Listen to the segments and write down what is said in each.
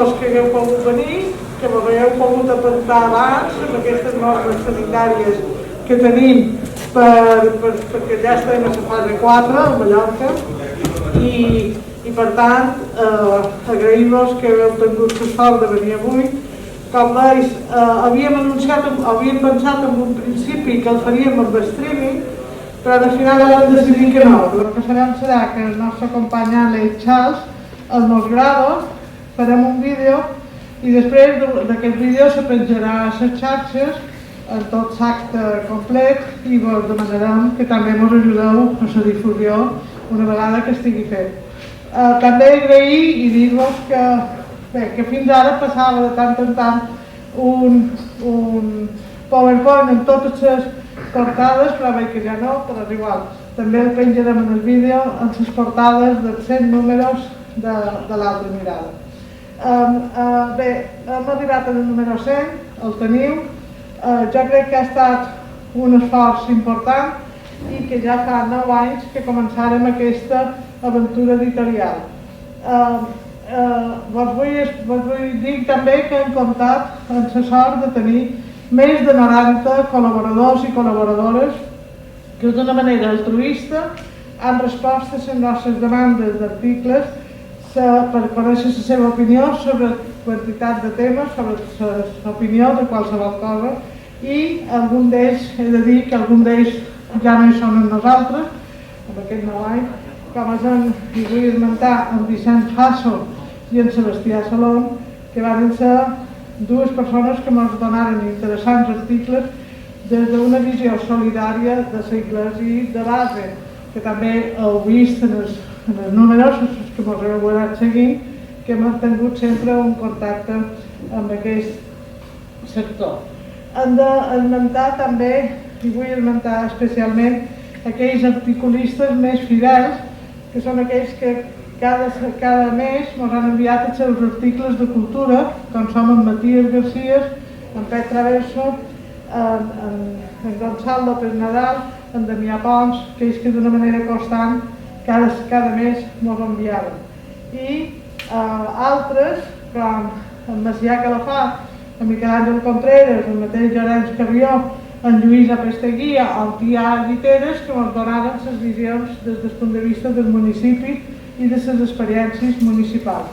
agrair-vos que hagueu pogut venir, que m'hagueu pogut apuntar abans amb aquestes normes sanitàries que tenim perquè ja estem a la fase 4 a Mallorca i per tant agrair-vos que hagueu tingut la sort de venir avui. Com veus, havíem pensat en un principi que el faríem amb streaming, però al final vam decidir que no. El que farem serà que el nostre company Àlex Charles ens grava, farem un vídeo i després d'aquest vídeo se penjarà a les xarxes en tot l'acte complet i vos demanarem que també ens ajudeu a la difusió una vegada que estigui fet. També agrair i dir-vos que fins ara passava de tant en tant un PowerPoint en totes les portades, però veig que ja no, però és igual. També el penjarem en el vídeo en les portades dels 100 números de l'altra mirada. Bé, hem arribat al número 100, el teniu. Jo crec que ha estat un esforç important i que ja fa 9 anys que començarem aquesta aventura editorial. Vos vull dir també que hem comptat amb la sort de tenir més de 90 col·laboradors i col·laboradores que d'una manera altruista han respost a les nostres demandes d'articles per conèixer la seva opinió sobre quantitat de temes, sobre l'opinió de qualsevol cosa i algun d'ells, he de dir que algun d'ells ja no hi són amb nosaltres, amb aquest 9 any, com hi vull esmentar en Vicent Faso i en Sebastià Salom, que van ser dues persones que ens donaren interessants articles des d'una visió solidària de segles i de base, que també heu vist en els números que ens heu anat seguint, que hem mantingut sempre un contacte amb aquest sector. Hem d'esmentar també, i vull esmentar especialment, aquells articulistes més fidels, que són aquells que cada mes ens han enviat els seus articles de cultura, com som en Matías García, en Pet Traverso, en Gonçal López Nadal, en Damià Pons, aquells que d'una manera constant cada mes ens enviaven. I altres, com en Macià Calafà, en Miquel Àngel Contreras, el mateix Llorenç Carrió, en Lluís Apesteguia o en Tià Guiteres, que ens donaven les visions des del punt de vista del municipi i de les experiències municipals.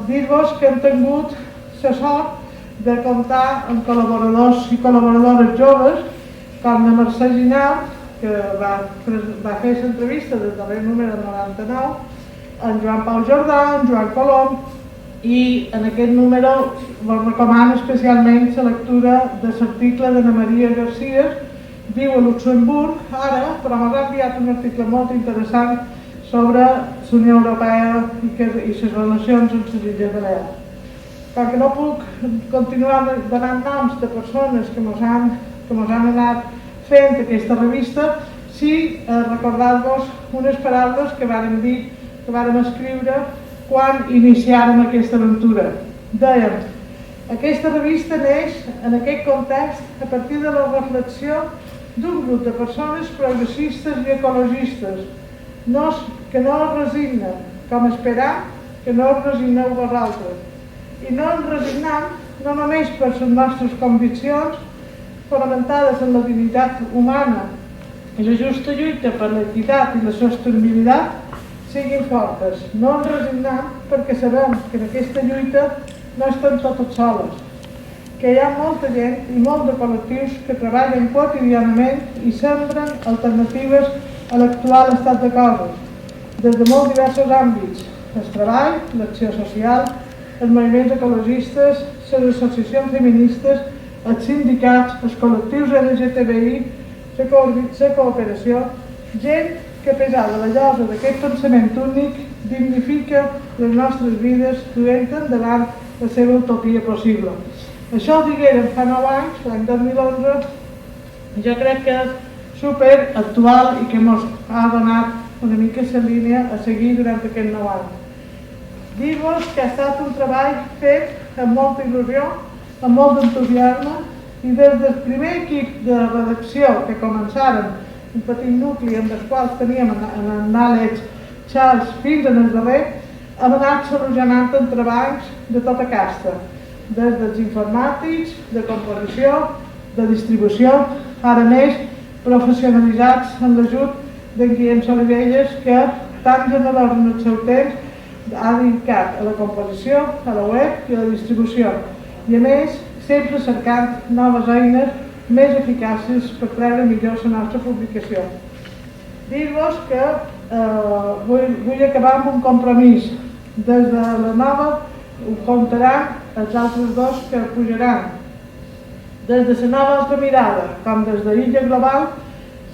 Dir-vos que hem tingut la sort de comptar amb col·laboradors i col·laboradores joves, com la Mercè Ginal, que va fer l'entrevista des del número 99, en Joan Pau Jordà, en Joan Colom, i en aquest número vos recomano especialment la lectura de l'article d'Anna Maria García, viu a Luxemburg ara, però m'ha enviat un article molt interessant sobre la Unió Europea i les relacions amb les Illes Balears. Com que no puc continuar donant noms de persones que ens han anat fent aquesta revista, sí recordar-vos unes paraules que vàrem dir, que vàrem escriure quan iniciàrem aquesta aventura. Dèiem, aquesta revista neix en aquest context a partir de la reflexió d'un grup de persones progressistes i ecologistes que no es resignen, com esperar que no us resigneu vosaltres. I no ens resignem no només per les nostres conviccions fonamentades en la dignitat humana i la justa lluita per l'equitat i la sostenibilitat siguin fortes. No ens resignem perquè sabem que en aquesta lluita no estem totes soles, que hi ha molta gent i molts de col·lectius que treballen quotidianament i sembren alternatives a l'actual estat de coses, des de molt diversos àmbits: el treball, l'acció social, els moviments ecologistes, les associacions feministes, els sindicats, els col·lectius LGTBI, la cooperació, gent que pesada la llosa d'aquest pensament únic dignifica les nostres vides duent endavant la seva utopia possible. Això ho diguérem fa 9 anys, l'any 2011, jo crec que és super actual i que ens ha donat una mica la línia a seguir durant aquests 9 anys. Dir-vos que ha estat un treball fet amb molta il·lusió, amb molt d'entusiasme, i des del primer equip de redacció que començàrem, un petit nucli amb els quals teníem en Àlex Charles fins en el darrer, hem anat solucionant entrebancs de tota casta, des dels informàtics, de composició, de distribució, ara més professionalitzats en l'ajut d'en Guillem Solivelles, que tan generós en el seu temps ha dedicat a la composició, a la web i a la distribució, i a més sempre cercant noves eines més eficaces per treure millor la nostra publicació. Dir-vos que vull acabar amb un compromís. Des de la nova ho comptaran els altres dos que pujaran. Des de la nova altra mirada, com des de l'Illa Global,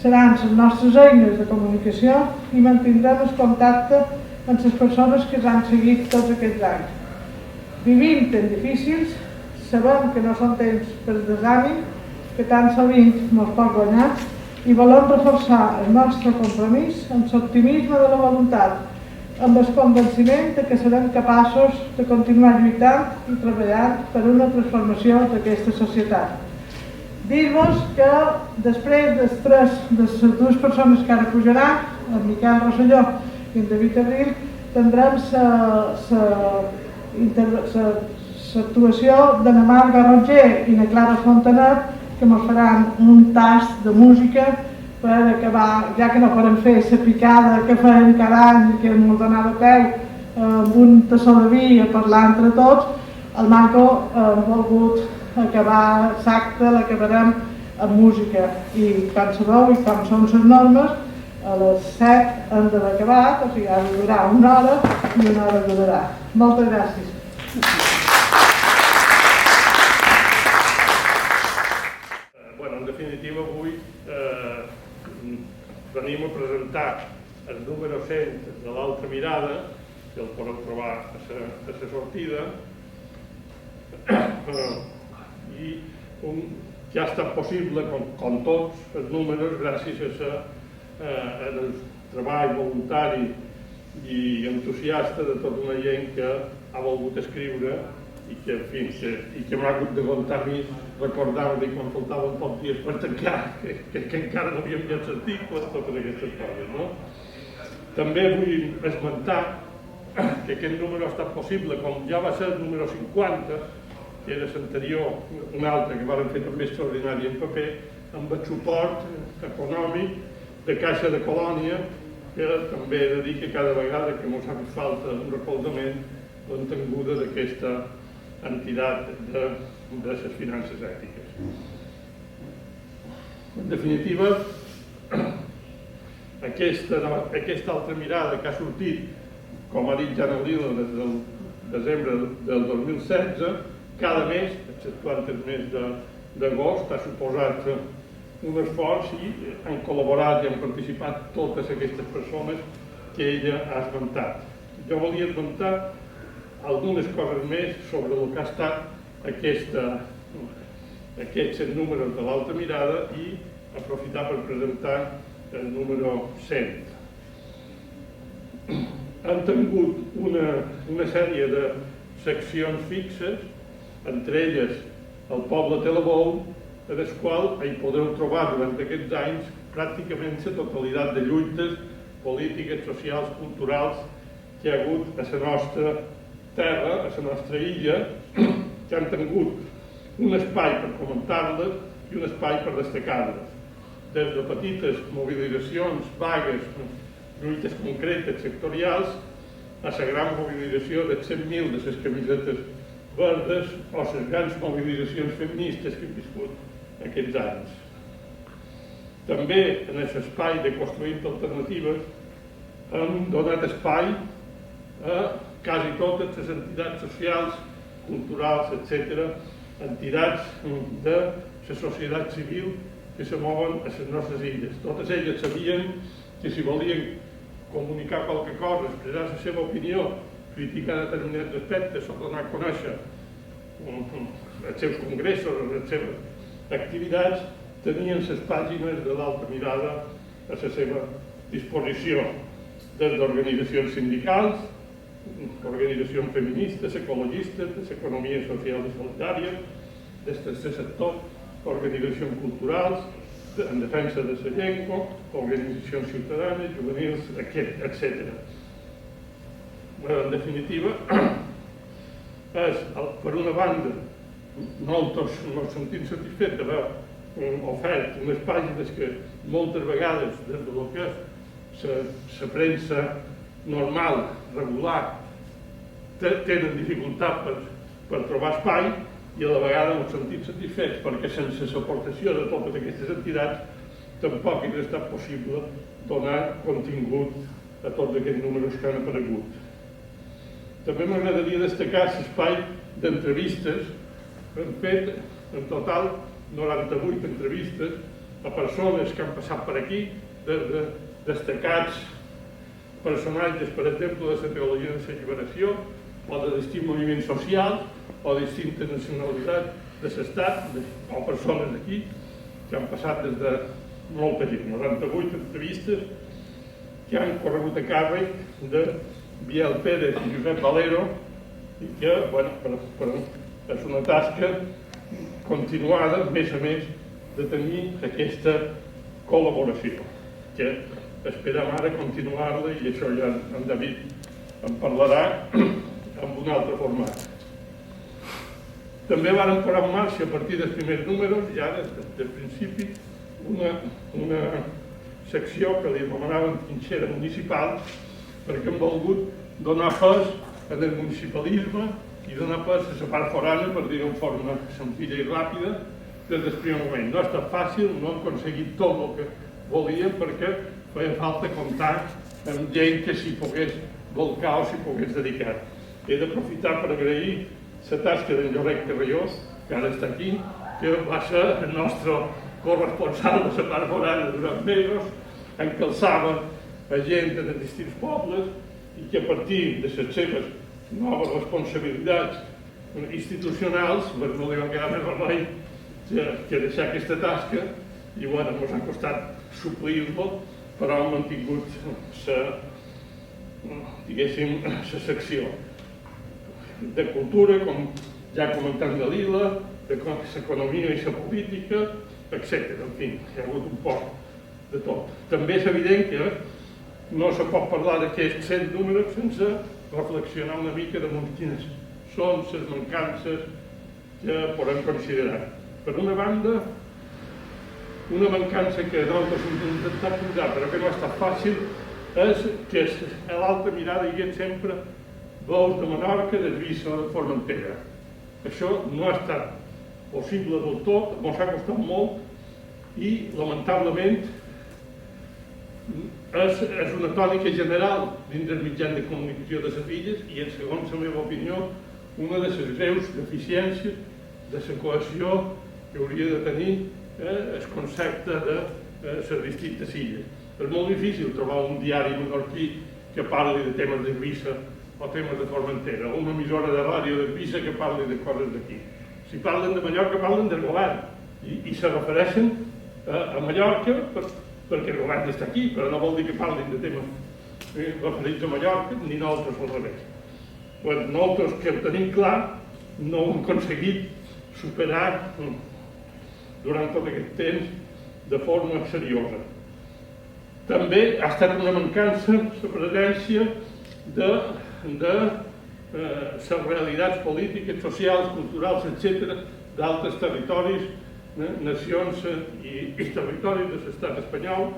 seran les nostres eines de comunicació i mantindrem el contacte amb les persones que ens han seguit tots aquests anys. Vivim temps difícils, sabem que no són temps per desànim, que tan sovint no es pot guanyar, i volem reforçar el nostre compromís amb l'optimisme de la voluntat, amb el convenciment que serem capaços de continuar lluitant i treballant per una transformació d'aquesta societat. Dir-vos que després de les dues persones que ara pujaran, el Miquel Rosselló i en David Abril, tindrem l'actuació de na Marga Roger i na Clara Fontanet, que ens faran un tast de música per acabar, ja que no podem fer la picada que fèiem cada any i que ens donava peu amb un tassó de vi a parlar entre tots, el Marco hem volgut acabar l'acte, l'acabarem amb música. I com sabeu i com són les normes, a les 7 hem d'haver acabat, o sigui, ha de durar una hora i una hora durarà. Moltes gràcies. En definitiva, avui venim a presentar el número 100 de l'Altra Mirada, que el podeu trobar a la sortida, i ja ha estat possible, com tots els números, gràcies al treball voluntari i entusiasta de tota una gent que ha volgut escriure i que m'ha hagut de contar a mi, recordant-li quan faltaven pocs dies per tancar, que encara no havíem llegit articles, totes aquestes coses, no? També vull esmentar que aquest número ha estat possible, com ja va ser el número 50, que era l'anterior, un altre que vam fer també extraordinari en paper, amb el suport econòmic de Caixa de Colònia, que també he de dir que cada vegada que ens ha fet falta un recolzament, l'entenguda d'aquesta entitat de les finances ètiques. En definitiva, aquesta altra mirada que ha sortit, com ha dit Jan Lila, des del desembre del 2016, cada mes, exceptuant el mes d'agost, ha suposat un esforç i han col·laborat i han participat totes aquestes persones que ella ha esmentat. Jo volia esmentar algunes coses més sobre el que ha estat aquests números de l'Altra Mirada i aprofitar per presentar el número 100. Han tingut una sèrie de seccions fixes, entre elles el Poble té la Bou, en el qual hi podeu trobar durant aquests anys pràcticament la totalitat de lluites polítiques, socials, culturals que hi ha hagut a la nostra terra, a la nostra illa, que han tingut un espai per comentar-les i un espai per destacar-les. Des de petites mobilitzacions vagues, lluites concretes, sectorials, a la gran mobilització de 100.000 de les camisetes verdes o les grans mobilitzacions feministes que hem viscut aquests anys. També en aquest espai de Construint Alternatives hem donat espai a quasi totes les entitats socials, culturals, etc., entitats de la societat civil que se mouen a les nostres illes. Totes elles sabien que si volien comunicar qualque cosa, expressar la seva opinió, criticar determinats aspectes o donar a conèixer els seus congressos, les seves activitats, tenien les pàgines de l'Altra Mirada a la seva disposició, des d'organitzacions sindicals, organitzacions feministes, ecologistes, de l'economia social i solidària, des del tercer sector, organitzacions culturals, en defensa de la llengua, organitzacions ciutadanes, juvenils, etc. en definitiva, és, per una banda, nosaltres ens sentim satisfets d'haver ofert unes pàgines que moltes vegades, des del que és la premsa normal, regular, tenen dificultat per trobar espai, i a la vegada ens sentim satisfets perquè sense l'aportació de totes aquestes entitats tampoc hauria estat possible donar contingut a tots aquests números que han aparegut. També m'agradaria destacar l'espai d'entrevistes. Hem fet en total 98 entrevistes a persones que han passat per aquí, destacats personatges, per exemple, de la teologia de l'alliberació o de distints moviments socials o distintes nacionalitats de l'estat, o persones d'aquí que han passat des de molta gent, 98 entrevistes que han corregut a càrrec de Biel Pérez i Josep Valero i que, és una tasca continuada, a més, de tenir aquesta col·laboració, que esperem ara continuar-la i això ja en David en parlarà en un altre format. També vàrem posar en marxa a partir dels primers números, ja des del principi, una secció que li anomenaven trinxera municipal, perquè hem volgut donar pes en el municipalisme i donar pes a la part forana, per dir-ho en forma senzilla i ràpida, des del primer moment. No ha estat fàcil, no hem aconseguit tot el que volíem perquè feia falta comptar amb gent que s'hi pogués volcar o s'hi pogués dedicar. He d'aprofitar per agrair la tasca d'en Llorec Carriós, que ara està aquí, que va ser el nostre corresponsal de la part forana durant mesos, encalçava a gent de distints pobles i que a partir de les seves noves responsabilitats institucionals no li va quedar més remei que deixar aquesta tasca i ens ha costat suplir-lo, però hem mantingut la secció de cultura, com ja comentant de l'ILA, de l'economia i la política, etc. En fi, hi ha hagut un poc de tot. També és evident que no se pot parlar d'aquests 100 números sense reflexionar una mica de quines són les mancances que podem considerar. Per una banda, una mancança que nosaltres hem intentat posar, però que no ha estat fàcil, és que a l'alta mirada hi ha sempre veus de Menorca, d'Eivissa o de Formentera. Això no ha estat possible del tot, ens ha costat molt i, lamentablement, és una tònica general dins del mitjà de comunicació de les illes i, segons la meva opinió, una de les greus deficiències de la cohesió que hauria de tenir el concepte de les distintes illes. És molt difícil trobar un diari menorquí que parli de temes d'Eivissa o temes de Formentera, o una emissora de ràdio d'Eivissa que parli de coses d'aquí. Si parlen de Mallorca, parlen del govern i se refereixen a Mallorca perquè el govern està aquí, però no vol dir que parlin de temes referits a Mallorca ni nosaltres al revés. Nosaltres, que ho tenim clar, no ho hem aconseguit superar durant tot aquest temps de forma seriosa. També ha estat una mancança la presència de les realitats polítiques, socials, culturals, etc., d'altres territoris, nacions i territoris de l'estat espanyol,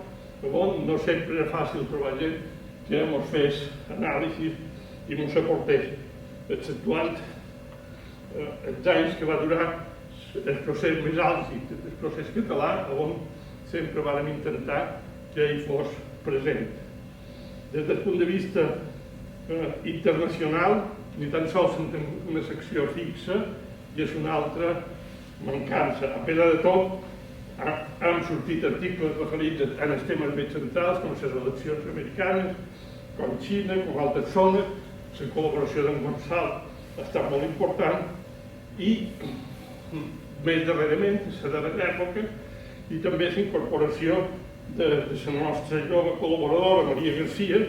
on no sempre era fàcil trobar gent que ens fes anàlisis i ens aportés, exceptuant els anys que va durar el procés més àlgid, el procés català, on sempre vàrem intentar que ell fos present. Des del punt de vista internacional, ni tan sols en tenim una secció fixa i és una altra mancança. A pesar de tot, han sortit articles referits a els temes més centrals, com les eleccions americanes, com Xina, com altres zones. La col·laboració d'en Gonçal ha estat molt important i, més darrerament, a la darrera època, i també la incorporació de la nostra jove col·laboradora, Maria Garcia,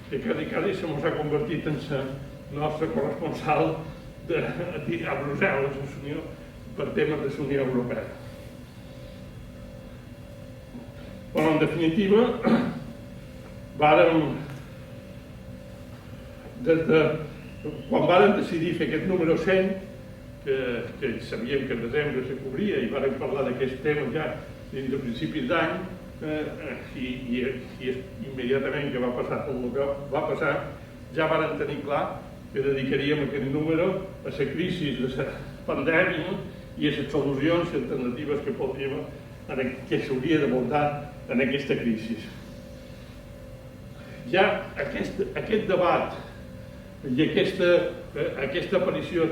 que quasi se mos ha convertit en la nostra corresponsal a Brussel·les, per temes de la Unió Europea. Però, en definitiva, vàrem des de quan vàrem decidir fer aquest número 100, que sabíem que en desembre se cobria i vàrem parlar d'aquest tema ja dins de principis d'any, i immediatament que va passar el que va passar, ja vàrem tenir clar que dedicaríem aquest número a la crisi de la pandèmia i a les solucions alternatives que s'hauria d'abordar en aquesta crisi. Ja aquest debat i aquesta aparició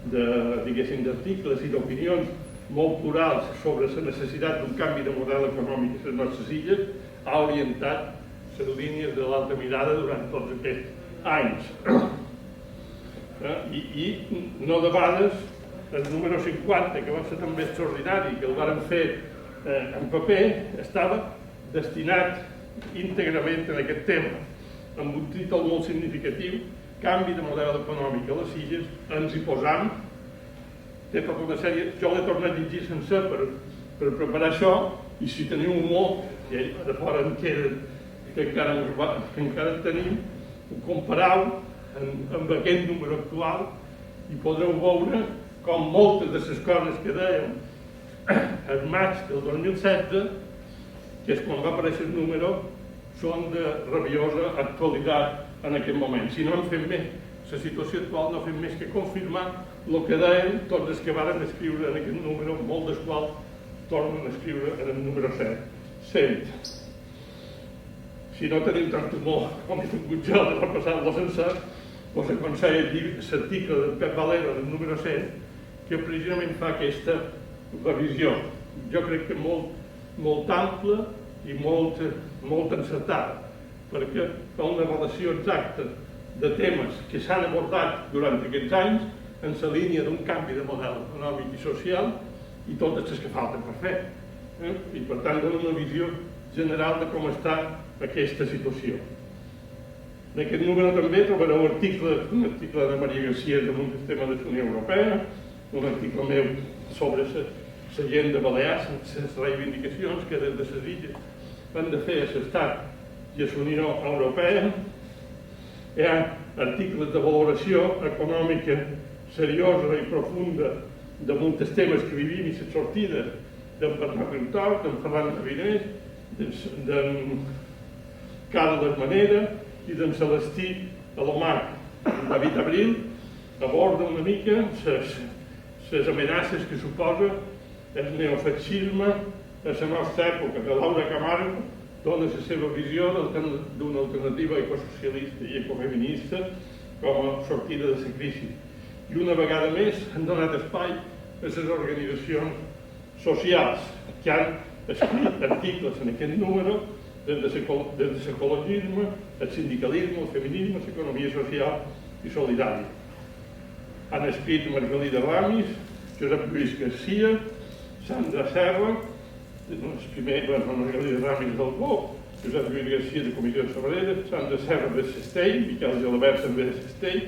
d'articles i d'opinions molt plurals sobre la necessitat d'un canvi de model econòmic a les nostres illes ha orientat les línies de l'alta mirada durant tots aquests anys. I no debades, el número 50, que va ser també extraordinari, que el vàrem fer en paper, estava destinat íntegrament a aquest tema, amb un títol molt significatiu: Canvi de model econòmic a les illes. Ens hi posam. Té tota una sèrie, jo l'he tornat a llegir sencer per preparar això, i si teniu humor, i de fora en queda que encara tenim, ho comparau amb aquest número actual i podreu veure com moltes de les coses que dèiem el maig del 2016, que és quan va aparèixer el número, són de rabiosa actualitat en aquest moment. Si no hem fet més, la situació actual no fem més que confirmar el que deien tots els que varen escriure en aquest número, molts dels quals tornen a escriure en el número 100. Si no tenim tant humor com he tingut jo de repassar-lo sencer, us aconsello l'article de Pep Valero del número 100, que precisament fa aquesta revisió. Jo crec que molt ampla i molt encertada, perquè fa una relació exacta de temes que s'han abordat durant aquests anys en la línia d'un canvi de model econòmic i social i totes les que falten per fer. I per tant dona una visió general de com està aquesta situació. En aquest número també trobareu un article de Maria García damunt del tema de la Unió Europea, un article meu sobre la gent de Balears, les reivindicacions que des de les illes han de fer a l'Estat i a la Unió Europea. Hi ha articles de valoració econòmica seriosa i profunda damunt dels temes que vivim i les sortides d'en Bernat Riutort, d'en Ferran Sabinés, d'en Carles Manera i d'en Celestí Alomar. David Abril aborda una mica les amenaces que suposa el neofeixisme a la nostra època, que Laura Camargo dona la seva visió d'una alternativa ecosocialista i ecofeminista com a sortida de la crisi. I una vegada més han donat espai a les organitzacions socials que han escrit articles en aquest número des de l'ecologisme, el sindicalisme, el feminisme, l'economia social i solidària. Han escrit Margalida Ramis, Josep Lluís Garcia, Sandra Serra, Margalida Ramis del BOC, Josep Lluís Garcia de Comissió de Sabrera, Sandra Serra de Cestell, Miquel Gelabert també de Cestell,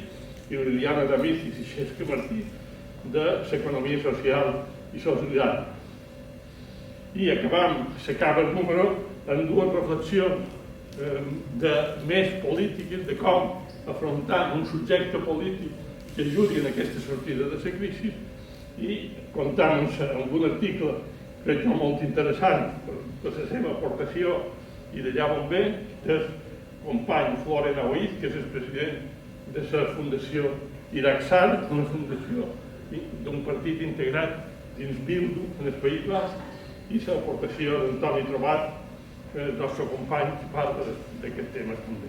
i Liliana D'Amicis i Xesca Martí de l'economia social i solidària. I s'acaba el número amb dues reflexions més polítiques de com afrontar un subjecte polític que ajudi en aquesta sortida de la crisi, i comptant amb un article crec jo molt interessant per la seva aportació i d'allà on ve, del company Floren Aouiz, que és el president de la Fundació Iraxar, una fundació d'un partit integrat dins Bildu, en el País Basc, i l'aportació d'Antoni Trobat, el nostre company, que parla d'aquest tema també.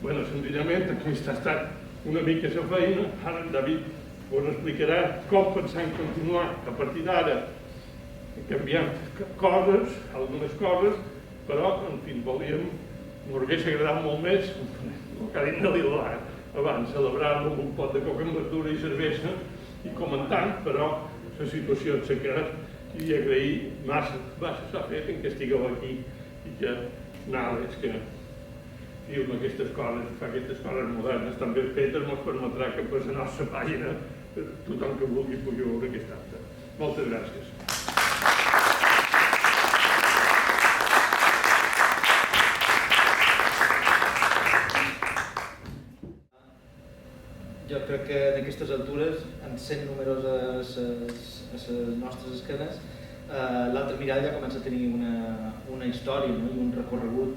Bé, senzillament, aquesta ha estat una mica la feina. Ara en David us explicarà com pensem continuar a partir d'ara canviant coses, algunes coses, però, en fi, m'hauria agradat molt més, el que ha dit Dalila abans, celebrar-lo amb un pot de coca amb verdura i cervesa i comentant, però la situació s'ha quedat, i agrair massa s'ha fet en que estigueu aquí i que és que diu aquestes coses, fa aquestes coses modernes tan ben fetes, ens permetrà que per la nostra pàgina tothom que vulgui pugui veure aquest acte. Moltes gràcies. jo crec que en aquestes altures, en 100 números a les nostres esquenes, l'altra mirada ja comença a tenir una història, no? I un recorregut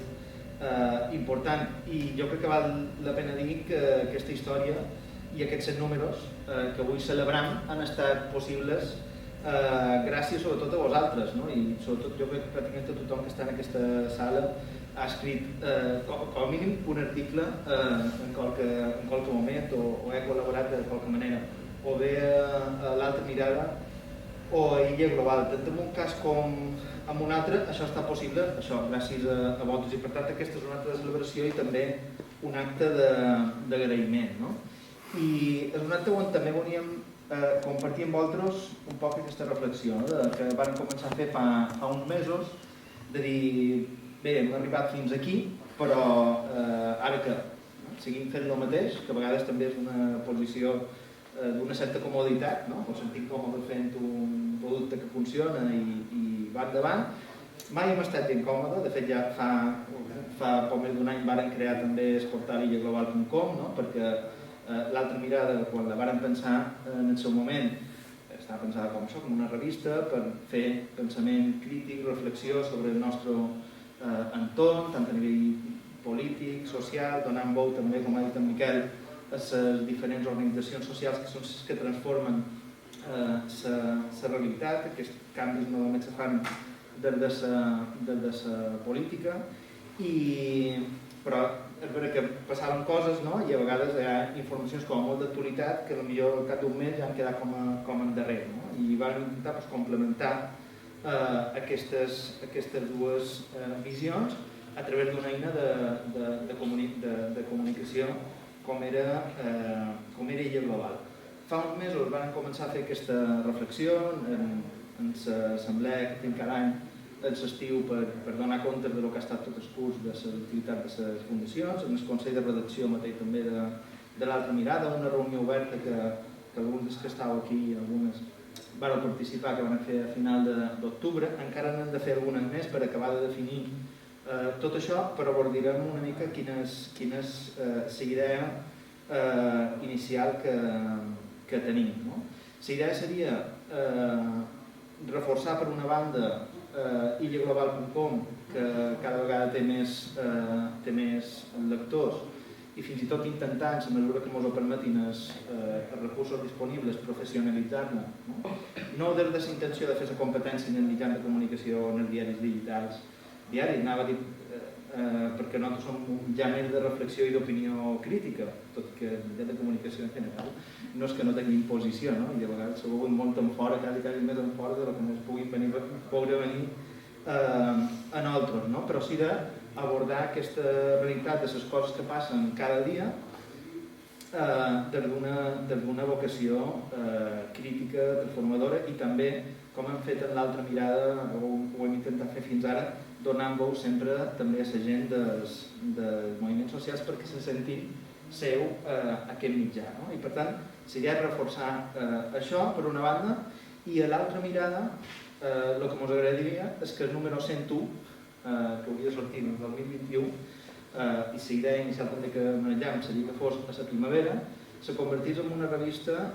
important. I jo crec que val la pena dir que aquesta història i aquests 100 números que avui celebrem han estat possibles gràcies sobretot a vosaltres, no? I sobretot jo crec que pràcticament tothom que està en aquesta sala ha escrit com a mínim un article en qualque moment o ha col·laborat de qualque manera, o bé a l'altra mirada o a Illa Global. Tant en un cas com en un altre, això està possible, això gràcies a vosaltres, i per tant aquesta és un acte de celebració i també un acte d'agraïment, no? I és un acte on també volíem compartir amb vosaltres un poc aquesta reflexió, no? Que vam començar a fer fa uns mesos, de dir, bé, hem arribat fins aquí, però ara què? Seguim fent el mateix, que a vegades també és una posició d'una certa comoditat, no? O sentim còmode fent un producte que funciona i va endavant. Mai hem estat ben còmode, de fet ja fa poc més d'un any varen crear també el portal illaglobal.com, no? Perquè l'altra mirada, quan la varen pensar en el seu moment, estava pensada com això, com una revista per fer pensament crític, reflexió sobre el nostre entorn, tant a nivell polític, social, donant veu també, com ha dit en Miquel, a les diferents organitzacions socials que són les que transformen la realitat. Aquests canvis normalment se fan des de la política, però és veritat que passaven coses, no? I a vegades hi ha informacions com molt d'actualitat que potser al cap d'un mes ja han quedat com endarrere, no? I van intentar complementar aquestes dues visions a través d'una eina de comunicació com era Illa Global. Fa uns mesos van començar a fer aquesta reflexió en l'assemblea que fem cada any a l'estiu per donar compte del que ha estat tot el curs de l'activitat de les fundacions, en el Consell de Redacció mateix també de l'altra mirada, una reunió oberta que alguns dels que estàveu aquí, algunes van participar, que van fer a final d'octubre. Encara n'hem de fer algunes més per acabar de definir tot això, però abordarem una mica quina és la idea inicial que tenim, no? La idea seria reforçar per una banda illaglobal.com, que cada vegada té més lectors, i fins i tot intentar, en la mesura que ens ho permetin els recursos disponibles, professionalitzar-la, no des de la intenció de fer la competència en el mitjans de comunicació o en els diaris digitals diaris, anava a dir, perquè nosaltres som un gènere de reflexió i d'opinió crítica, tot que el mitjà de comunicació en general no és que no tinguin posició, no? I a vegades se veuen molt en fora, quasi més en fora del que ens puguin venir a nosaltres, no? Però sí d'abordar aquesta realitat de les coses que passen cada dia des d'una vocació crítica, transformadora, i també, com hem fet en l'altra mirada, o ho hem intentat fer fins ara, donant veu sempre també a la gent dels moviments socials perquè se sentin seu aquest mitjà, no? I per tant, seria reforçar això per una banda, i a l'altra mirada el que ens agradaria és que el número 101, que hauria de sortir el 2021, i la idea inicial també que manejàvem seria que fos a la primavera, se convertís en una revista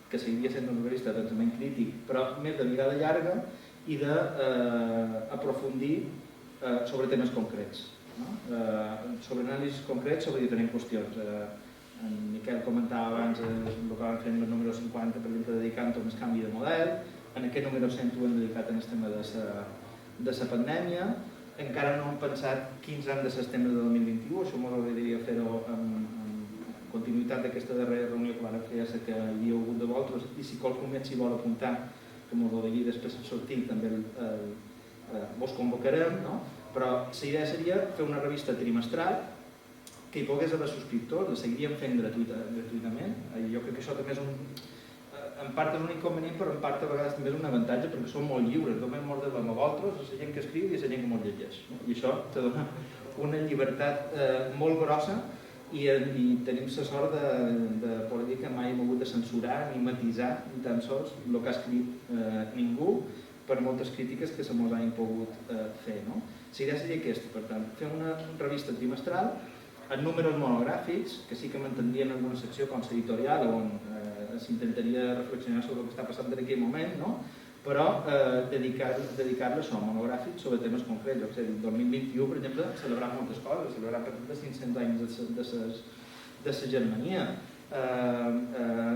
que seguiria sent una revista de pensament crític, però més de mirada llarga i d'aprofundir sobre temes concrets, no? Sobre anàlisis concrets sobre diferents qüestions. En Miquel comentava abans el que vam fer en el número 50, per exemple, dedicant-ho al canvi de model. En aquest número 100 ho hem dedicat al tema de la pandèmia. Encara no hem pensat quins han de ser els temes de 2021, això m'ho agradaria fer-ho en continuïtat d'aquesta darrera reunió que vam fer, ja sé que hi havia hagut de vosaltres, i si qualcú més s'hi vol apuntar, que m'ho digui després de sortir, també vos convocarem, no? Però la idea seria fer una revista trimestral que hi pogués haver subscriptors, la seguiríem fent gratuïtament. Jo crec que això també és en part és un inconvenient, però en part a vegades també és un avantatge, perquè som molt lliures, només mos devem a vosaltres, a la gent que escriu i a la gent que mos llegeix, no? I això te dona una llibertat molt grossa, i tenim la sort de poder dir que mai hem hagut de censurar ni matisar ni tan sols el que ha escrit ningú, per moltes crítiques que se mos hagin pogut fer, no? La idea seria aquesta, per tant, fer una revista trimestral en números monogràfics, que sí que mantindrien alguna secció com l'editorial on s'intentaria reflexionar sobre el que està passant en aquell moment, no? Però dedicar-lo a això, monogràfics sobre temes concrets. O sigui, el 2021, per exemple, celebrar moltes coses, celebrar per exemple 500 anys de la Germania.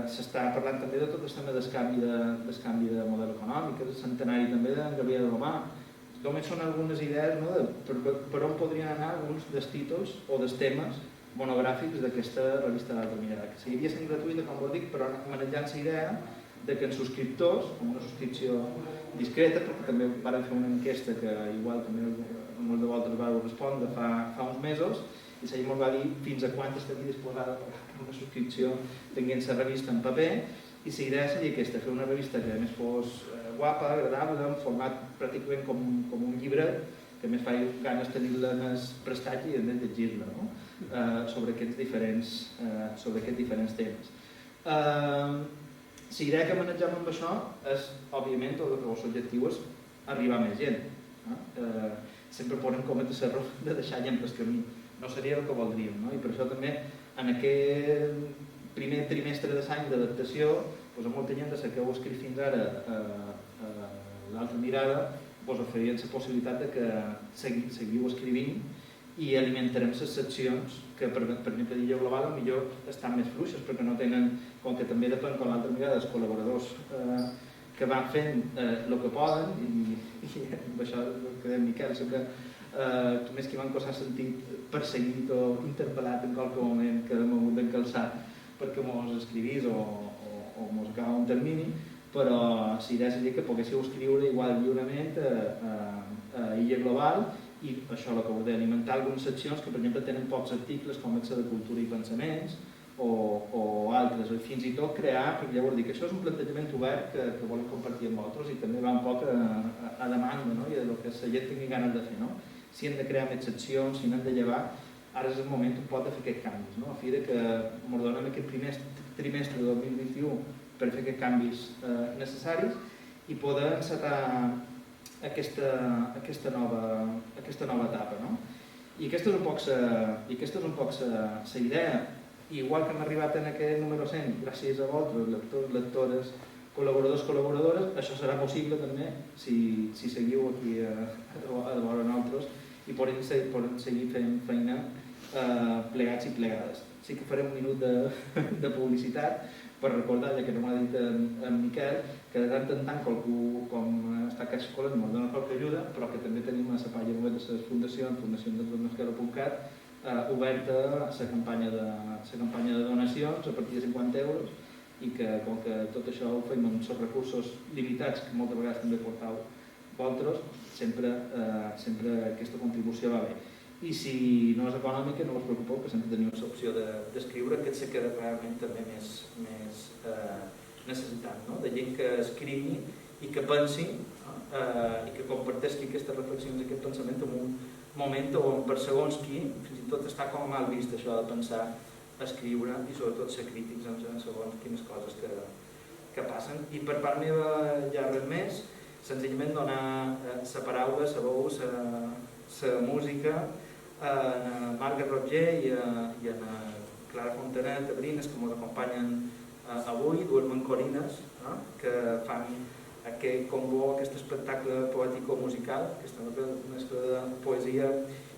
S'està parlant també de tot el tema d'escanvi de model econòmic, el centenari també d'en Gabriel Romà. Només són algunes idees, no, de per on podrien anar alguns dels títols o dels temes monogràfics d'aquesta revista d'Altra Mirada, que seguiria sent gratuïta, com vos dic, però manejant la idea de que els subscriptors, amb una subscripció discreta, perquè també vam fer una enquesta que igual també molts de vosaltres vau respondre fa uns mesos, i la gent ens va dir fins a quant estaria disposada per una subscripció tenint la revista en paper, i la idea seria aquesta, fer una revista que a més fos guapa, agradable, en format pràcticament com un llibret, que a més fa ganes tenir-la en el prestatge i de llegir-la, no? Sobre aquests diferents temes. La idea que manegem amb això és, òbviament, l'objectiu és arribar a més gent. Sempre ponen com a l'error de deixar gent pel camí. No seria el que voldríem, no? I per això també en aquest primer trimestre de l'any d'adaptació, a molta gent de la que heu escrit fins ara l'Altra Mirada, us oferirem la possibilitat de que seguiu escrivint i alimentarem les seccions que, per exemple, d'Illa Global, potser estan més fluixes perquè no tenen, com que també depèn com l'Altra Mirada, els col·laboradors que van fent el que poden, i amb això que deia Miquel, que només que Ivanco s'ha sentit perseguit o interpel·lat en qualque moment que hem hagut d'encalçar perquè mos escrivís o mos acaba un termini, però la idea seria que poguéssiu escriure igual lliurement a Illa Global i això, el que vol dir, alimentar algunes seccions que, per exemple, tenen pocs articles com el de cultura i pensaments o altres, o fins i tot crear, perquè ja ho dic, això és un plantejament obert que volem compartir amb vosaltres i també va un poc a demanda, no? I del que la gent tingui ganes de fer, no? Si hem de crear més seccions, si n'hem de llevar, ara és el moment un poc de fer aquests canvis, no? A fi que ens donem aquest primer trimestre de 2021 per fer aquests canvis necessaris i poder encetar aquesta nova etapa, no? I aquesta és un poc la idea. Igual que hem arribat en aquest número 100, gràcies a vosaltres, lectors, lectores, col·laboradors, col·laboradores, això serà possible també si seguiu aquí a vora nosaltres i podem seguir fent feina plegats i plegades. Sí que farem un minut de publicitat per recordar, ja que no m'ha dit en Miquel, que de tant en tant qualcú com està a Caixa Escola ens dona qualque ajuda, però que també tenim a la pàgina web de les fundacions, fundació.mesquera.cat, oberta la campanya de donacions a partir de 50 euros i que, com que tot això ho fem amb els recursos limitats que moltes vegades també portau vosaltres, sempre aquesta contribució va bé. I si no és econòmica, no us preocupeu, que sempre teniu l'opció d'escriure, que se queda realment també més necessitat, no? De gent que escrigui i que pensi i que comparteixi aquestes reflexions, aquest pensament en un moment on per segons qui fins i tot està com mal vist això de pensar, escriure i sobretot ser crítics en segons quines coses que passen. I per part meva ja res més, senzillament donar la paraula, la veu, la música a Marga Roger i a Clara Fontanet, a Brines, que ens acompanyen avui, dues mancorines que fan aquest combo, aquest espectacle poètico-musical, aquesta mescla de poesia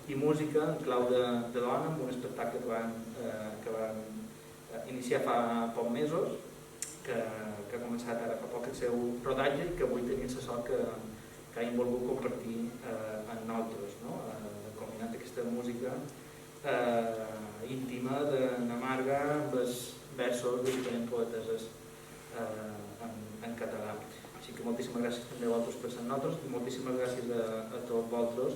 i música en clau de dona, amb un espectacle que van iniciar fa pocs mesos, que ha començat ara fa poc el seu rodatge i que avui tenim la sort que hagin volgut compartir amb nosaltres, combinant aquesta música íntima d'Anna Marga amb els versos de diferents poeteses en català. Així que moltíssimes gràcies també a vosaltres per ser nosaltres i moltíssimes gràcies a tots vosaltres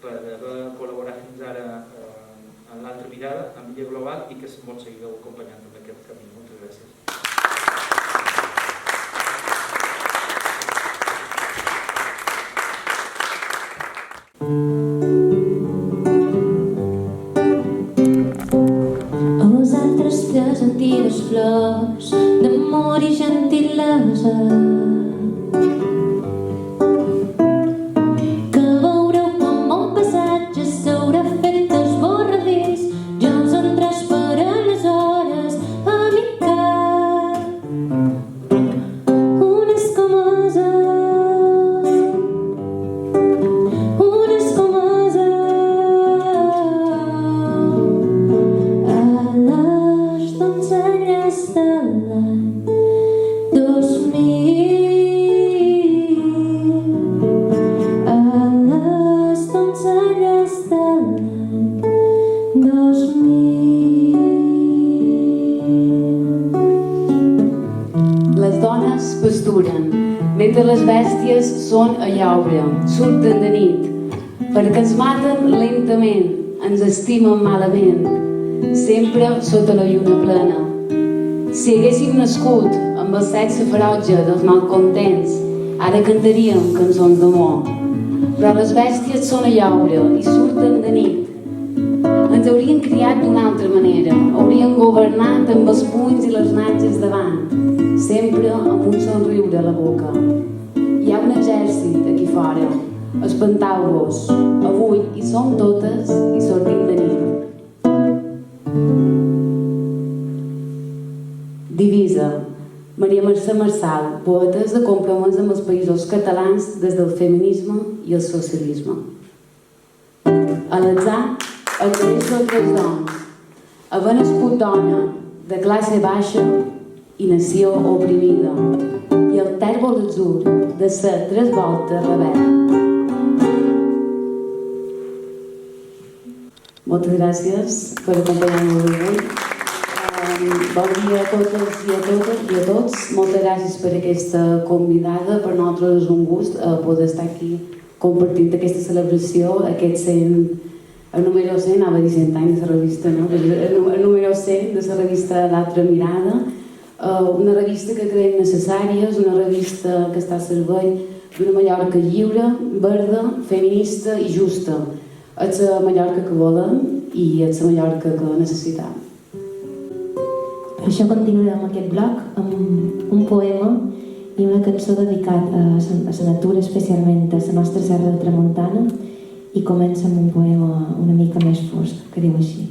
per haver col·laborat fins ara en l'Altra Mirada, en Illa Global, i que ens seguiu acompanyant en aquest camí. Moltes gràcies. A vosaltres tres antigues flors d'amor i gentilesa, que veureu com un passatge s'haurà fet esborradís. Jo us des de l'any 2000. Les dones pasturen, mentre les bèsties són a llaure, surten de nit, perquè ens maten lentament, ens estimen malament, sempre sota la lluna plena. Si haguéssim nascut amb el sexe ferotge dels malcontents, ara cantaríem cançons d'amor. Però les bèsties són a llaure i surten de nit. Ens haurien criat d'una altra manera, haurien governat amb els punys i les natges davant, sempre amb un somriure a la boca. Hi ha un exèrcit aquí fora, espantau-vos, avui hi som totes i sortim de nit. Divisa, Maria Mercè Marçal, poetes de compromís amb els països catalans des del feminisme i el socialisme. A l'atzar, el creix d'altres dones, haver nascut dona, de classe baixa i nació oprimida, i el tèrbol atzur de ser 3 voltes rebel. Moltes gràcies per acompanyar-nos avui. Bon dia a totes i a tots. Moltes gràcies per aquesta convidada. Per nosaltres és un gust poder estar aquí compartint aquesta celebració, el número 100, anava a dir 100 anys de la revista, no? El número 100 de la revista L'Altra Mirada, una revista que creiem necessària, és una revista que està al servei d'una Mallorca lliure, verda, feminista i justa. És la Mallorca que volem i és la Mallorca que necessitem. Per això continuarem aquest bloc amb un poema i una cançó dedicat a la natura, especialment a la nostra serra de Tramuntana, i comença amb un poema una mica més fosc, que diu així.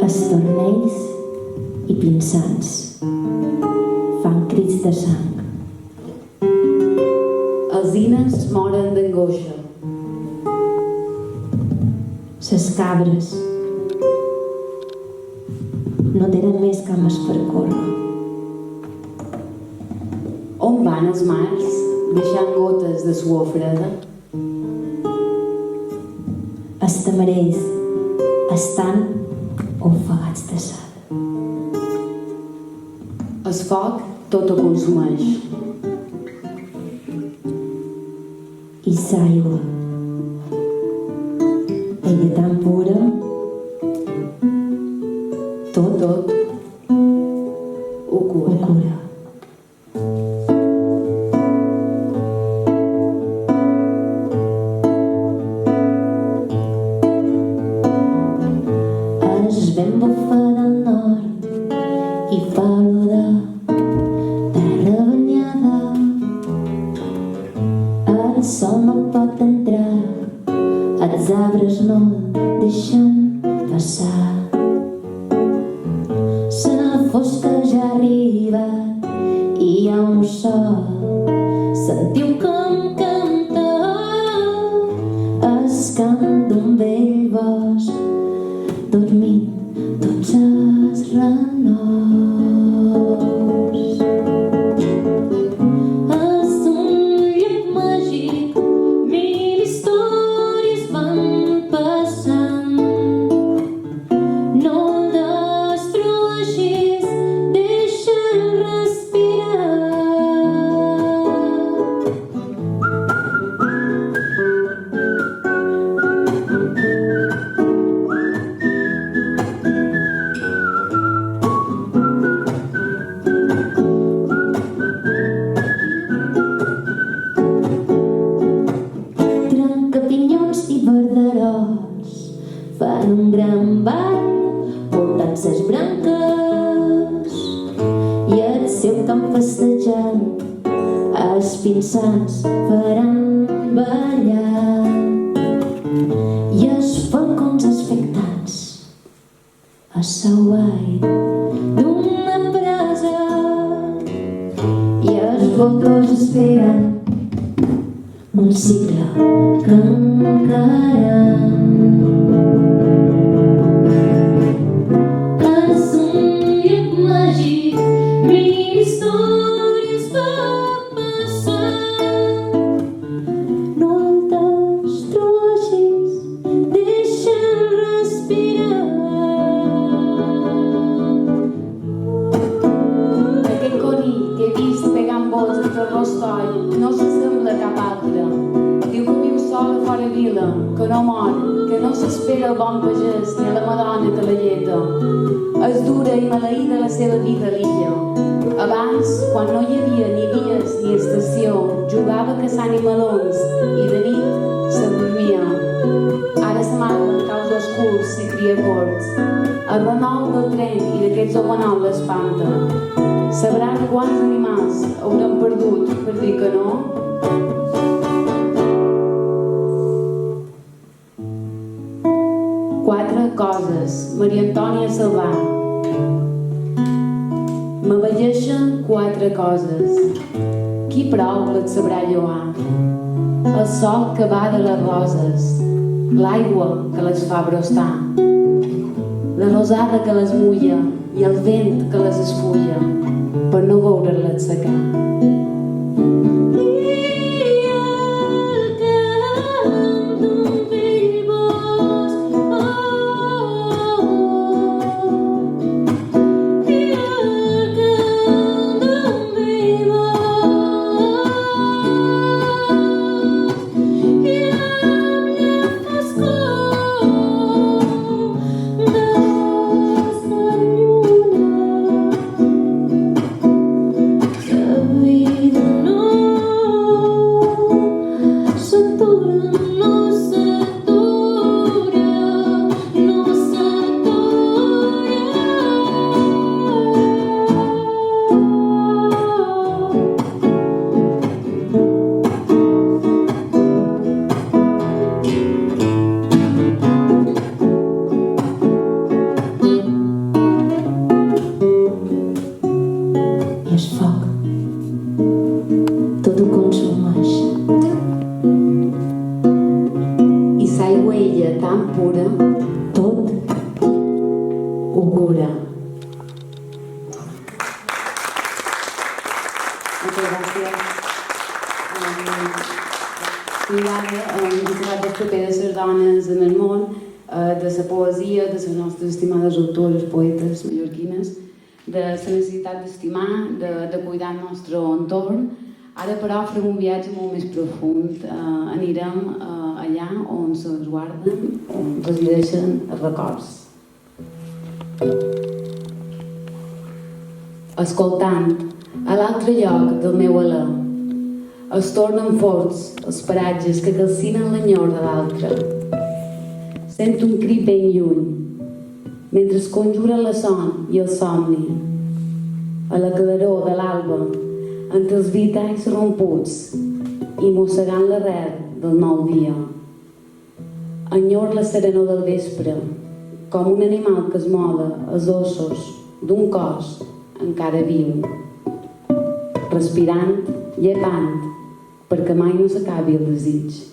Estornells i pinsans fan crits de sang. Els ines moren d'angoixa. Ses cabres no tenen més cames per córrer. On van els mars deixant gotes de suor freda? Els tamarells estan ofegats de sal. El foc tot ho consumeix. I l'aigua, ella tan pura, tot ho cura. El vent bufa del nord i fa olor de terra banyada. El sol no pot entrar, els arbres no el deixen passar. La fosca ja ha arribat i hi ha un sol. Sentiu com canta el cant d'un vell bosc, dormint tots els renoms. És un lloc màgic, 1000 històries van passant. No el destrueixis, deixa'l respirar. Trencapinyons i verderols fan un gran ball portant ses branques i el seu camp festejant els pinsans faran ballar i els falcons expectants a Hawaii d'una presa i els voltors esperen un cicle que encara és un lloc màgic, 1000 històries Tolstoi no s'assembla a cap altre. Diu que viu sol a fora vila, que no mor, que no s'espera el bon pagès ni a la madona que la lleta. És dura i maleïda la seva vida a l'illa. Abans, quan no hi havia ni vies ni estació, jugava a caçar animalons i de nit s'endormia. Ara s'amaga en caus oscurs i cria corts. El renou del tren i d'aquests homenals l'espanta. Sabrà quants animals haurem perdut per dir que no? Quatre coses. Maria Antònia Salvà. M'avelleixen quatre coses. Qui prou les sabrà lloar? El sol que va de les roses, l'aigua que les fa brostar, la rosada que les mulla i el vent que les esfulla per no veure-les secar. Poetes mallorquines, de la necessitat d'estimar, de cuidar el nostre entorn. Ara, però, farem un viatge molt més profund. Anirem allà on se guarden, on resideixen els records. Escoltant, a l'altre lloc del meu alè, es tornen forts els paratges que calcinen l'enyor de l'altre. Sento un crit ben lluny, mentre es conjura la son i el somni, a la claror de l'alba, entre els vitalls romputs i mossegant l'arrel del nou dia. Enyor la serenor del vespre, com un animal que es mola als ossos d'un cos encara viu, respirant, llepant, perquè mai no s'acabi el desig.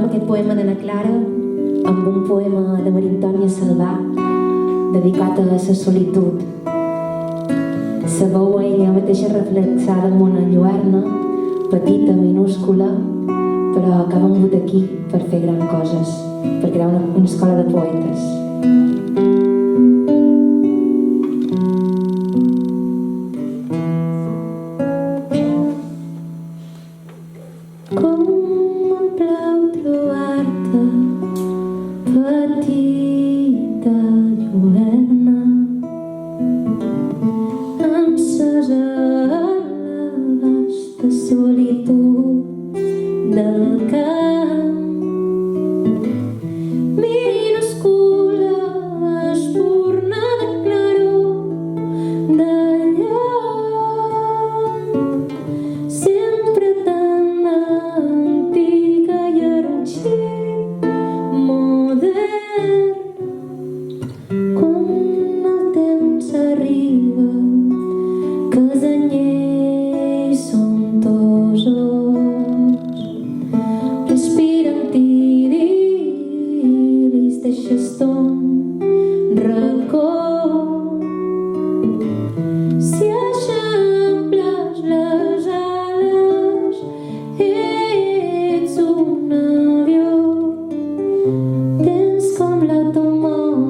Aquest poema d'Anna Clara amb un poema de Maria Antònia Salvà dedicat a la solitud. Se veu ella mateixa reflexada en una lluerna petita, minúscula, però que ha vengut aquí per fer grans coses, per crear una escola de poetes. Tens com la tua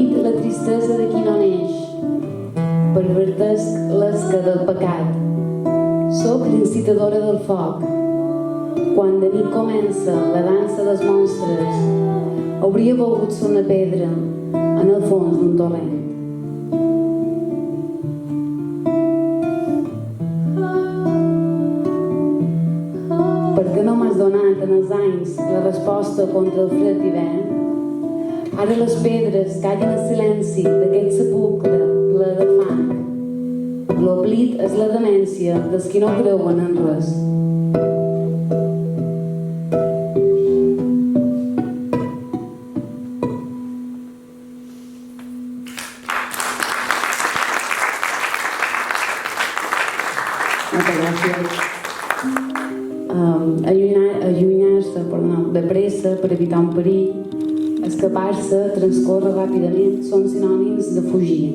Fruit la tristesa de qui no neix, pervertesc l'esca del pecat. Soc l'incitadora del foc. Quan de nit comença la dansa dels monstres, hauria volgut ser una pedra en el fons d'un torrent. Per què no m'has donat en els anys la resposta contra el fred d'hivern? Ara les pedres callen el silenci d'aquest sepulcre ple de fang. L'oblit és la demència dels qui no creuen en res. Moltes gràcies. Allunyar-se de pressa per evitar un perill, escapar-se, transcórrer ràpidament, són sinònims de fugir.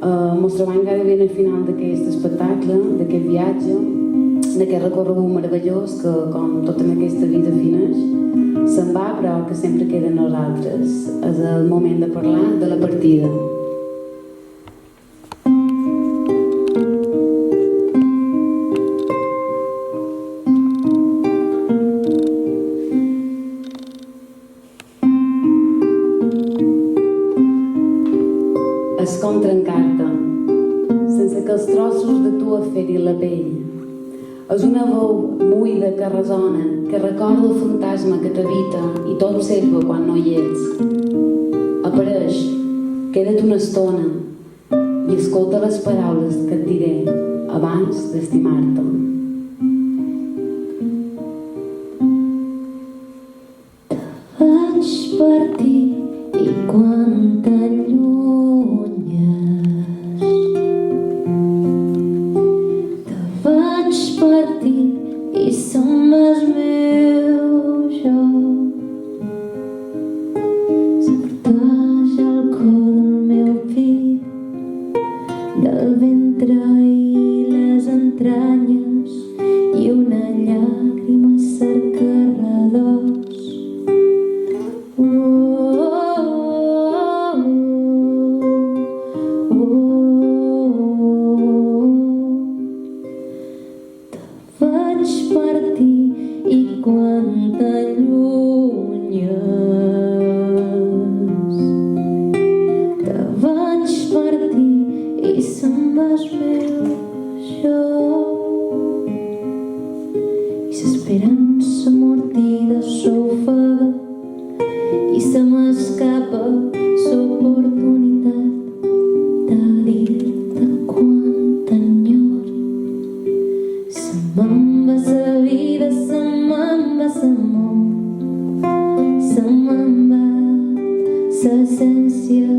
Ens trobem gairebé al final d'aquest espectacle, d'aquest viatge, d'aquest recorregut meravellós que, com tota aquesta vida fineix, se'n va, però que sempre queda en nosaltres. És el moment de parlar de la partida. És com trencar-te, sense que els trossos de tu aferin la pell. És una veu buida que ressona, que recorda el fantasma que t'habita i t'observa quan no hi ets. Apareix, queda't una estona i escolta les paraules que et diré abans d'estimar-te. Vaig partir i quan t'allunyes te vaig partir i se'n vas meu jo. S'aparteix el cor del meu pit, del ventre i les entranyes i una llàgrima cerca redós. Vaig partir i quan t'allunyes te vaig partir i se'n vas meu jo. I l'esperança mortida s'ofega i se m'escapa l'oportunitat de dir-te quant t'enyor. Se me'n va la vida, se me'n va l'amor, se me'n va l'essència,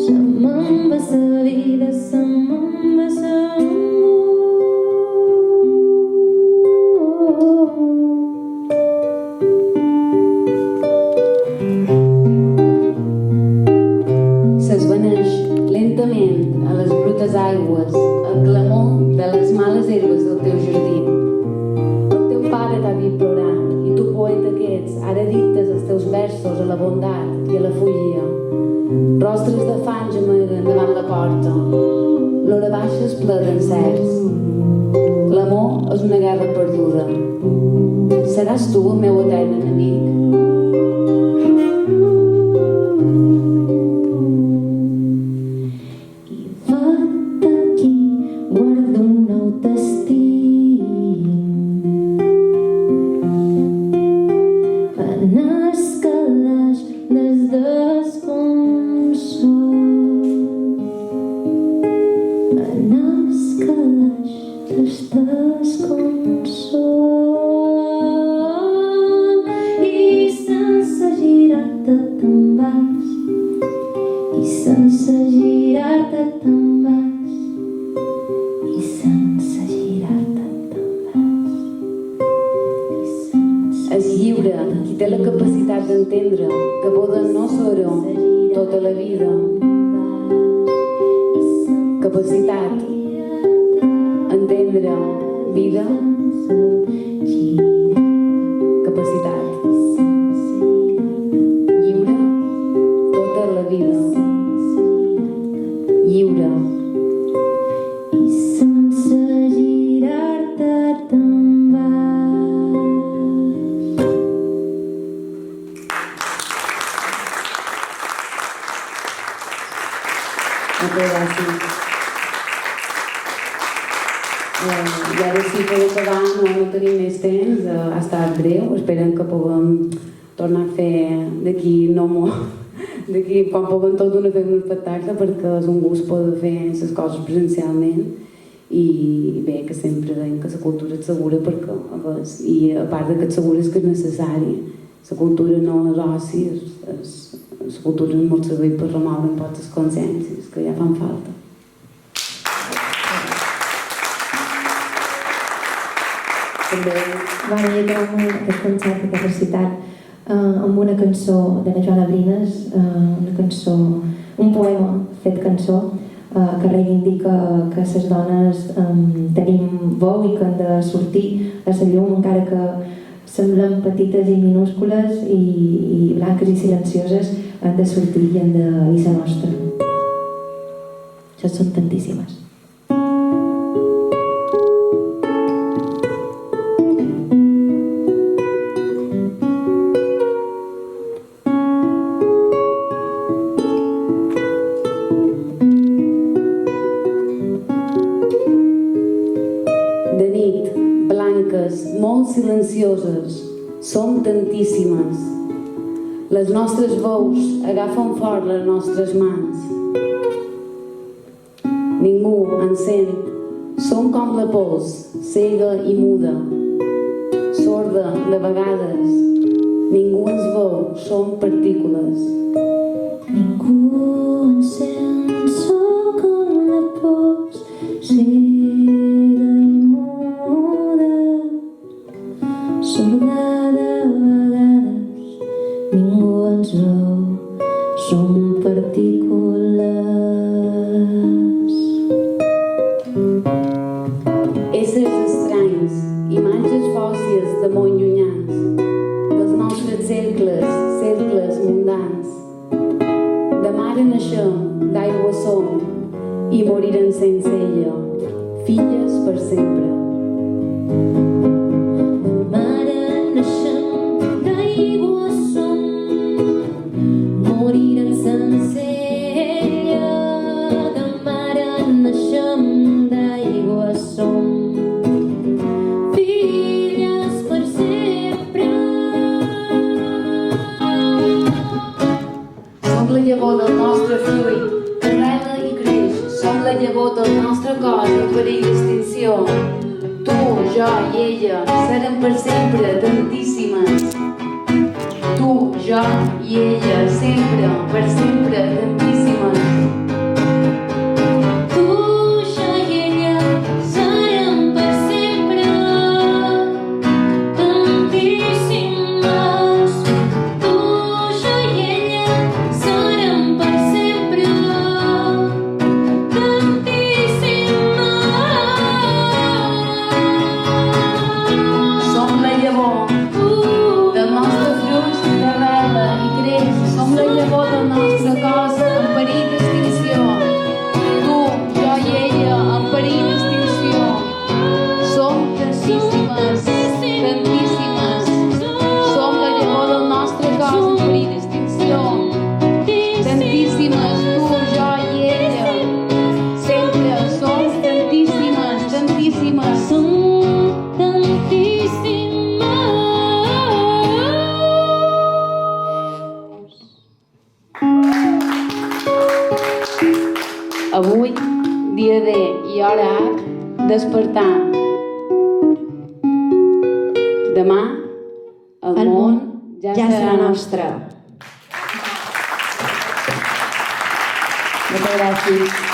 se me'n va la vida, se me'n va l'amor. S'esvaneix lentament a les brutes aigües el clamor de les males herbes del teu jardí. El teu pare t'ha vist plorar i tu, poeta que ets, ara dictes els teus versos a la bondat i a la follia. Rostres de fang gemeguen davant la porta. L'hora baixa és ple d'encerts. L'amor és una guerra perduda. Seràs tu el meu etern enemic? Guardo un autoestim en el calaix des desconsol, en el calaix des desconsol, i sense girar-te te'n vas, i sense girar-te te'n vas. És lliure qui té la capacitat d'entendre que poden no ser-ho tota la vida. Capacitat, entendre, vida, capacitat. Lliure tota la vida. Moltes gràcies. I ara sí, per acabar, no tenim més temps, ha estat breu, esperem que puguem tornar a fer d'aquí no molt, d'aquí quan puguem tot donar fer un espectacle, perquè és un gust poder fer les coses presencialment i bé, que sempre deim que la cultura és segura, perquè i a part que és segura és que és necessari. La cultura no és oci, la cultura és molt servei per remoure un poc les consciències que ja fan falta. També va acabant aquest concert que has citat amb una cançó de la Joana Brines, una cançó, un poema fet cançó que reivindica que les dones tenim veu i que han de sortir a la llum encara que semblen petites i minúscules i blanques i silencioses, han de sortir i han de dir la nostra. Això són tantíssimes. Molt silencioses, som tantíssimes. Les nostres veus agafen fort les nostres mans. Ningú ens sent, som com la pols, cega i muda, sorda de vegades. Ningú ens veu, som partícules. Ningú ens sent, som com la pols, cega i muda, sorda de vegades, ningú ens veu, som partícules. Éssers estranys, imatges fòssils de món llunyans, dels nostres cercles mundans. De mare naixem, d'aigua som, i morirem sense ella, filles per sempre. Llavor del nostre fruit, que arrela i creix. Som la llavor del nostre cos en perill d'extinció. Tu, jo i ella serem per sempre tantíssimes. Tu, jo i ella sempre, per sempre tantíssimes. Tu, jo i ella serem per sempre tantíssimes. Tu, jo i ella avui, dia D i hora H, despertar. Demà, el món ja serà nostre. Moltes gràcies.